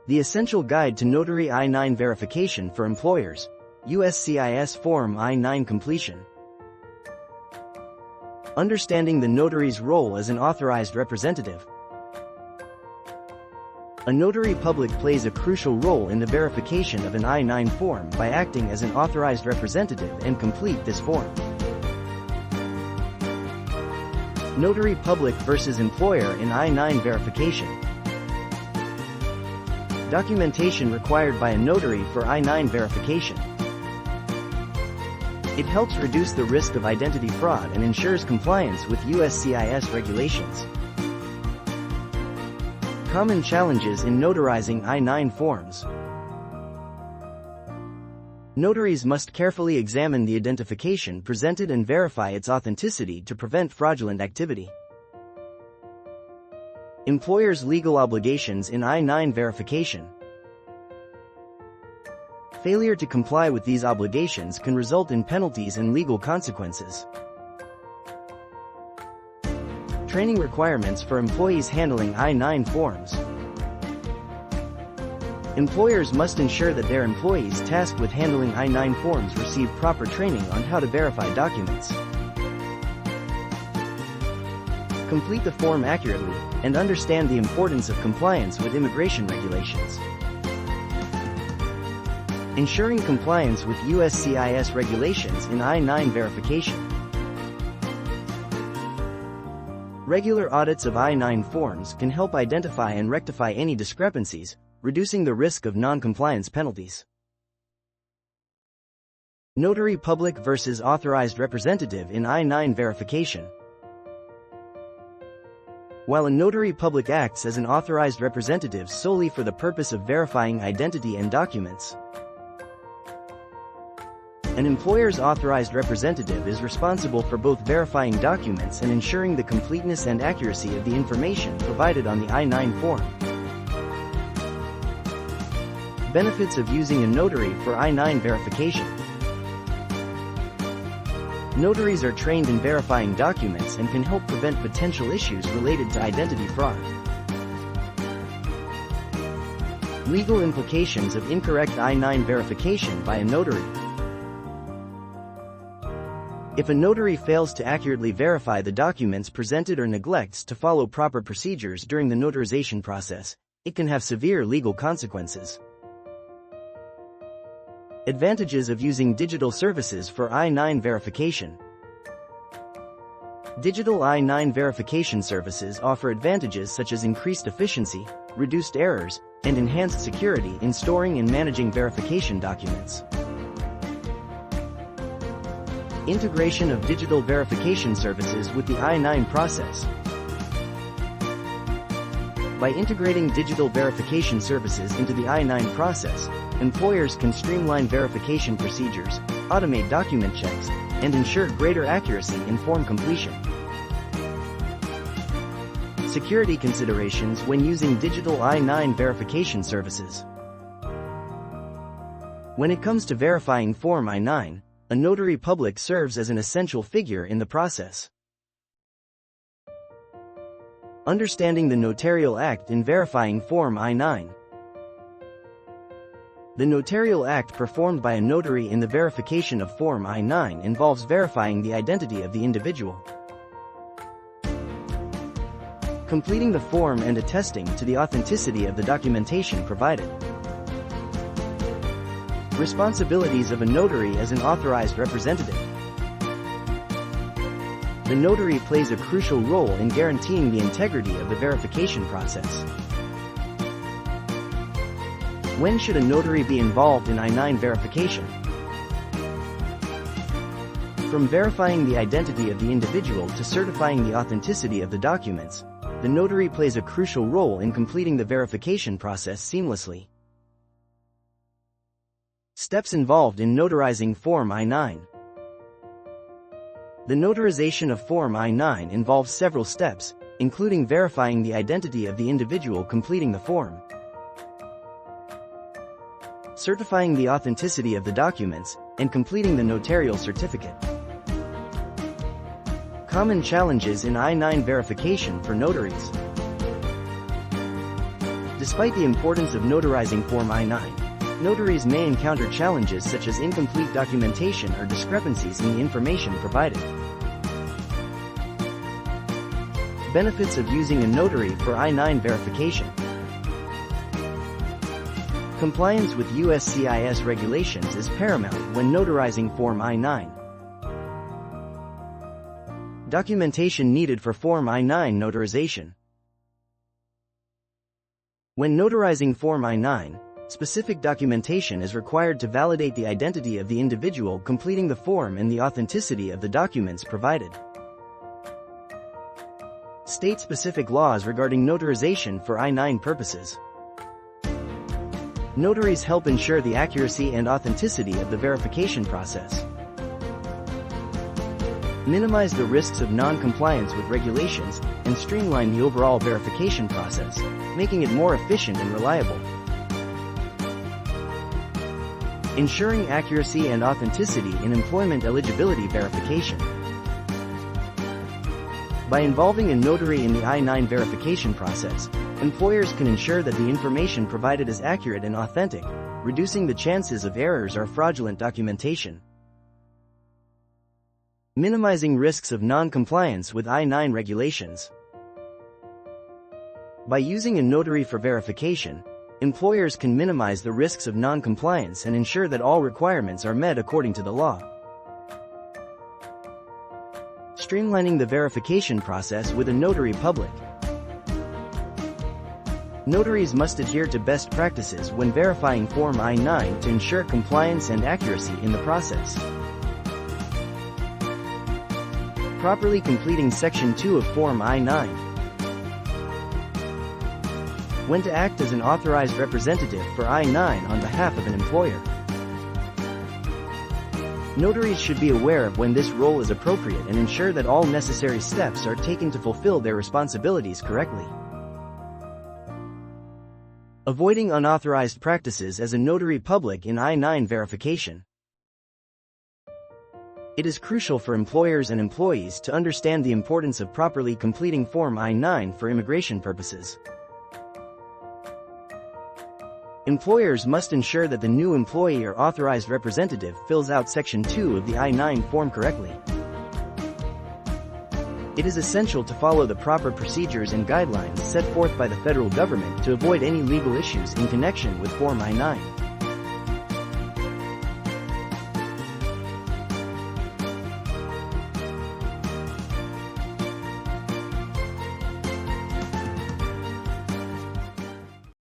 The Essential Guide to Notary I-9 Verification for Employers, USCIS Form I-9 Completion. Understanding the notary's role as an authorized representative. A notary public plays a crucial role in the verification of an I-9 form by acting as an authorized representative and complete this form. Notary public versus employer in I-9 verification. Documentation required by a notary for I-9 verification. It helps reduce the risk of identity fraud and ensures compliance with USCIS regulations. Common challenges in notarizing I-9 forms. Notaries must carefully examine the identification presented and verify its authenticity to prevent fraudulent activity. Employers' legal obligations in I-9 verification. Failure to comply with these obligations can result in penalties and legal consequences. Training requirements for employees handling I-9 forms. Employers must ensure that their employees tasked with handling I-9 forms receive proper training on how to verify documents. Complete the form accurately, and understand the importance of compliance with immigration regulations. Ensuring compliance with USCIS regulations in I-9 verification. Regular audits of I-9 forms can help identify and rectify any discrepancies, reducing the risk of non-compliance penalties. Notary public versus authorized representative in I-9 verification. While a notary public acts as an authorized representative solely for the purpose of verifying identity and documents, an employer's authorized representative is responsible for both verifying documents and ensuring the completeness and accuracy of the information provided on the I-9 form. Benefits of using a notary for I-9 verification. Notaries are trained in verifying documents and can help prevent potential issues related to identity fraud. Legal implications of incorrect I-9 verification by a notary. If a notary fails to accurately verify the documents presented or neglects to follow proper procedures during the notarization process, it can have severe legal consequences. Advantages of using digital services for I-9 verification. Digital I-9 verification services offer advantages such as increased efficiency, reduced errors, and enhanced security in storing and managing verification documents. Integration of digital verification services with the I-9 process. By integrating digital verification services into the I-9 process, employers can streamline verification procedures, automate document checks, and ensure greater accuracy in form completion. Security considerations when using digital I-9 verification services. When it comes to verifying Form I-9, a notary public serves as an essential figure in the process. Understanding the Notarial Act in verifying Form I-9. The Notarial Act performed by a notary in the verification of Form I-9 involves verifying the identity of the individual, completing the form and attesting to the authenticity of the documentation provided. Responsibilities of a notary as an authorized representative. The notary plays a crucial role in guaranteeing the integrity of the verification process. When should a notary be involved in I-9 verification? From verifying the identity of the individual to certifying the authenticity of the documents, the notary plays a crucial role in completing the verification process seamlessly. Steps involved in notarizing Form I-9. The notarization of Form I-9 involves several steps, including verifying the identity of the individual completing the form, certifying the authenticity of the documents, and completing the notarial certificate. Common challenges in I-9 verification for notaries. Despite the importance of notarizing Form I-9, notaries may encounter challenges such as incomplete documentation or discrepancies in the information provided. Benefits of using a notary for I-9 verification. Compliance with USCIS regulations is paramount when notarizing Form I-9. Documentation needed for Form I-9 notarization. When notarizing Form I-9, specific documentation is required to validate the identity of the individual completing the form and the authenticity of the documents provided. State-specific laws regarding notarization for I-9 purposes. Notaries help ensure the accuracy and authenticity of the verification process. Minimize the risks of non-compliance with regulations and streamline the overall verification process, making it more efficient and reliable. Ensuring accuracy and authenticity in employment eligibility verification. By involving a notary in the I-9 verification process, employers can ensure that the information provided is accurate and authentic, reducing the chances of errors or fraudulent documentation. Minimizing risks of non-compliance with I-9 regulations. By using a notary for verification, employers can minimize the risks of non-compliance and ensure that all requirements are met according to the law. Streamlining the verification process with a notary public. Notaries must adhere to best practices when verifying Form I-9 to ensure compliance and accuracy in the process. Properly completing Section 2 of Form I-9. When to act as an authorized representative for I-9 on behalf of an employer. Notaries should be aware of when this role is appropriate and ensure that all necessary steps are taken to fulfill their responsibilities correctly. Avoiding unauthorized practices as a notary public in I-9 verification. It is crucial for employers and employees to understand the importance of properly completing Form I-9 for immigration purposes. Employers must ensure that the new employee or authorized representative fills out Section 2 of the I-9 form correctly. It is essential to follow the proper procedures and guidelines set forth by the federal government to avoid any legal issues in connection with Form I-9.